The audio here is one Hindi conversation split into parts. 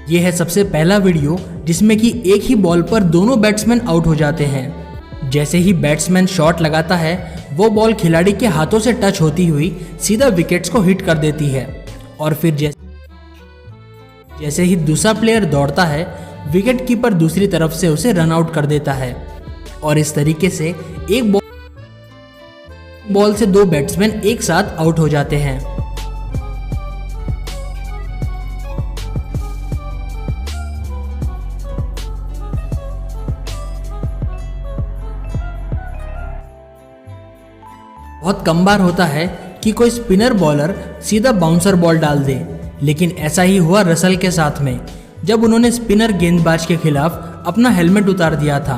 ये है सबसे पहला वीडियो जिसमें कि एक ही बॉल पर दोनों बैट्समैन आउट हो जाते हैं। जैसे ही बैट्समैन शॉट लगाता है वो बॉल खिलाड़ी के हाथों से टच होती हुई सीधा विकेट्स को हिट कर देती है और फिर जैसे ही दूसरा प्लेयर दौड़ता है विकेट कीपर दूसरी तरफ से उसे रन आउट कर देता है और इस तरीके से एक बॉल से दो बैट्समैन एक साथ आउट हो जाते हैं। बहुत कम बार होता है कि कोई स्पिनर बॉलर सीधा बाउंसर बॉल डाल दे, लेकिन ऐसा ही हुआ रसल के साथ में जब उन्होंने स्पिनर गेंदबाज के खिलाफ अपना हेलमेट उतार दिया था,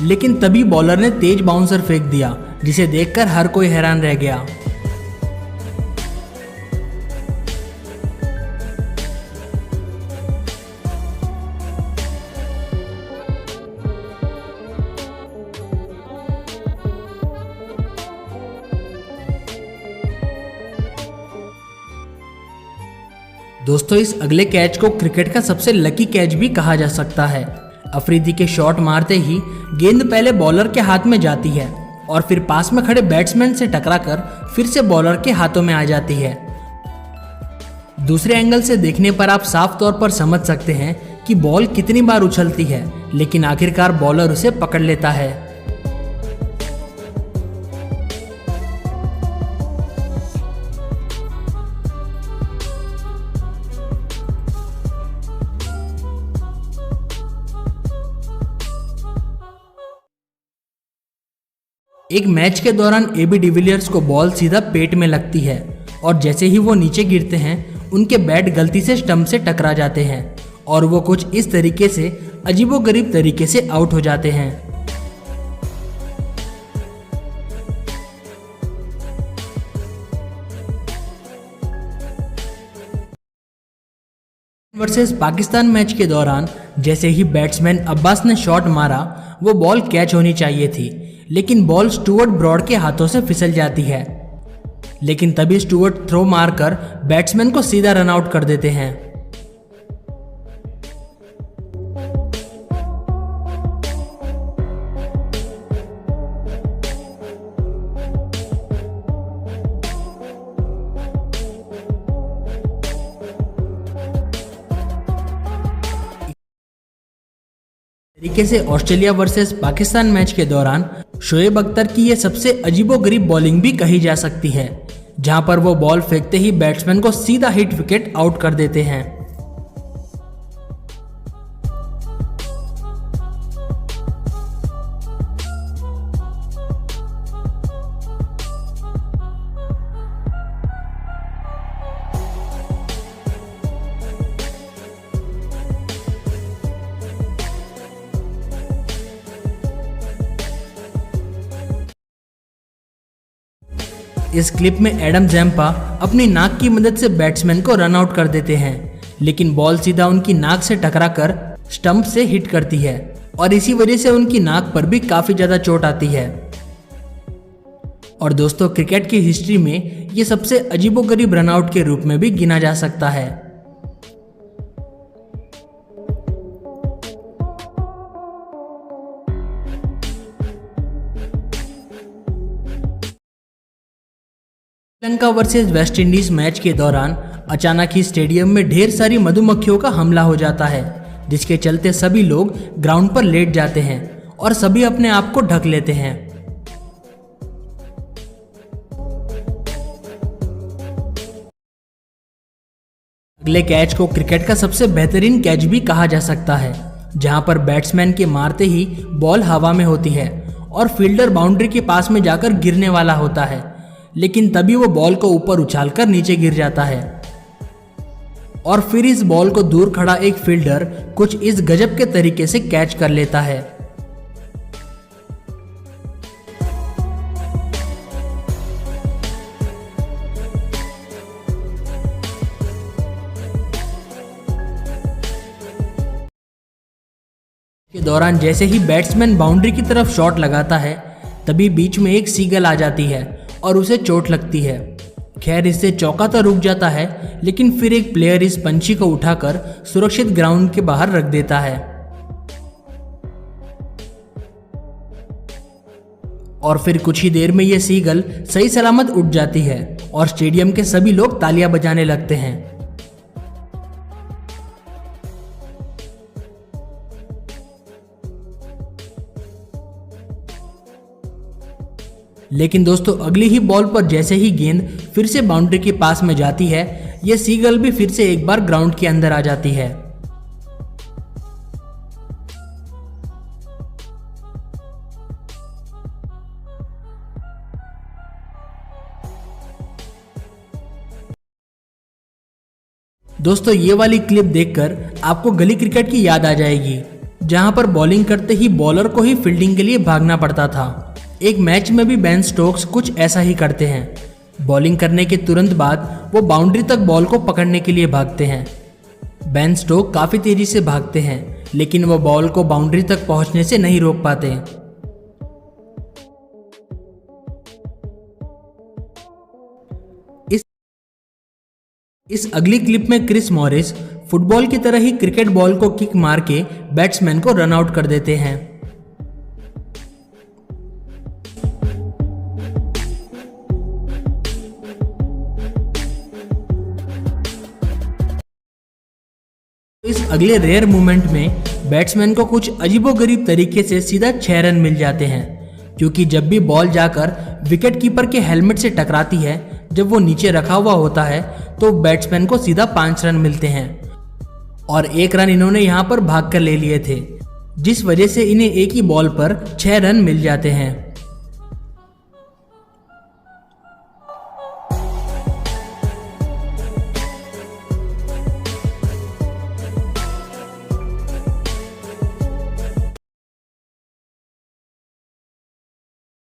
लेकिन तभी बॉलर ने तेज बाउंसर फेंक दिया जिसे देखकर हर कोई हैरान रह गया। दोस्तों इस अगले कैच को क्रिकेट का सबसे लकी कैच भी कहा जा सकता है। अफरीदी के शॉट मारते ही गेंद पहले बॉलर के हाथ में जाती है और फिर पास में खड़े बैट्समैन से टकराकर फिर से बॉलर के हाथों में आ जाती है। दूसरे एंगल से देखने पर आप साफ तौर पर समझ सकते हैं कि बॉल कितनी बार उछलती है, लेकिन आखिरकार बॉलर उसे पकड़ लेता है। एक मैच के दौरान एबी डिविलियर्स को बॉल सीधा पेट में लगती है और जैसे ही वो नीचे गिरते हैं उनके बैट गलती से स्टंप से टकरा जाते हैं और वो कुछ इस तरीके से अजीबोगरीब तरीके से आउट हो जाते हैं। वर्सेस पाकिस्तान मैच के दौरान जैसे ही बैट्समैन अब्बास ने शॉट मारा वो बॉल कैच होनी चाहिए थी, लेकिन बॉल स्टुअर्ट ब्रॉड के हाथों से फिसल जाती है, लेकिन तभी स्टुअर्ट थ्रो मारकर बैट्समैन को सीधा रन आउट कर देते हैं। तरीके से ऑस्ट्रेलिया वर्सेस पाकिस्तान मैच के दौरान शोएब अख्तर की ये सबसे अजीबोगरीब बॉलिंग भी कही जा सकती है, जहां पर वो बॉल फेंकते ही बैट्समैन को सीधा हिट विकेट आउट कर देते हैं। इस क्लिप में एडम जैम्पा अपनी नाक की मदद से बैट्समैन को रन आउट कर देते हैं, लेकिन बॉल सीधा उनकी नाक से टकराकर स्टंप से हिट करती है और इसी वजह से उनकी नाक पर भी काफी ज्यादा चोट आती है। और दोस्तों क्रिकेट की हिस्ट्री में ये सबसे अजीबोगरीब रन आउट के रूप में भी गिना जा सकता है। Sri Lanka versus West Indies match के दौरान अचानक ही स्टेडियम में ढेर सारी मधुमक्खियों का हमला हो जाता है, जिसके चलते सभी लोग ग्राउंड पर लेट जाते हैं और सभी अपने आप को ढक लेते हैं। अगले कैच को क्रिकेट का सबसे बेहतरीन कैच भी कहा जा सकता है, जहां पर बैट्समैन के मारते ही बॉल हवा में होती है और फील्डर बाउंड्री के पास में जाकर गिरने वाला होता है, लेकिन तभी वो बॉल को ऊपर उछालकर नीचे गिर जाता है और फिर इस बॉल को दूर खड़ा एक फील्डर कुछ इस गजब के तरीके से कैच कर लेता है। के दौरान जैसे ही बैट्समैन बाउंड्री की तरफ शॉट लगाता है तभी बीच में एक सीगल आ जाती है और उसे चोट लगती है खैर इससे चौका तो रुक जाता है, लेकिन फिर एक प्लेयर इस पंछी को उठाकर सुरक्षित ग्राउंड के बाहर रख देता है और फिर कुछ ही देर में ये सीगल सही सलामत उड़ जाती है और स्टेडियम के सभी लोग तालियां बजाने लगते हैं। लेकिन दोस्तों अगली ही बॉल पर जैसे ही गेंद फिर से बाउंड्री के पास में जाती है, यह सीगल भी फिर से एक बार ग्राउंड के अंदर आ जाती है। दोस्तों ये वाली क्लिप देखकर आपको गली क्रिकेट की याद आ जाएगी, जहां पर बॉलिंग करते ही बॉलर को ही फील्डिंग के लिए भागना पड़ता था। एक मैच में भी बेन स्टोक्स कुछ ऐसा ही करते हैं। बॉलिंग करने के तुरंत बाद वो बाउंड्री तक बॉल को पकड़ने के लिए भागते हैं। बेन स्टोक काफी तेजी से भागते हैं, लेकिन वो बॉल को बाउंड्री तक पहुंचने से नहीं रोक पाते। इस अगली क्लिप में क्रिस मॉरिस फुटबॉल की तरह ही क्रिकेट बॉल को किक मार के बैट्समैन को रन आउट कर देते हैं। इस अगले रेयर मूवमेंट में बैट्समैन को कुछ अजीबोगरीब तरीके से सीधा 6 रन मिल जाते हैं, क्योंकि जब भी बॉल जाकर विकेट कीपर के हेलमेट से टकराती है, जब वो नीचे रखा हुआ होता है, तो बैट्समैन को सीधा 5 रन मिलते हैं और 1 रन इन्होंने यहाँ पर भाग कर ले लिए थे, जिस वजह से इन्हें एक ही बॉल पर 6 रन मिल जाते हैं।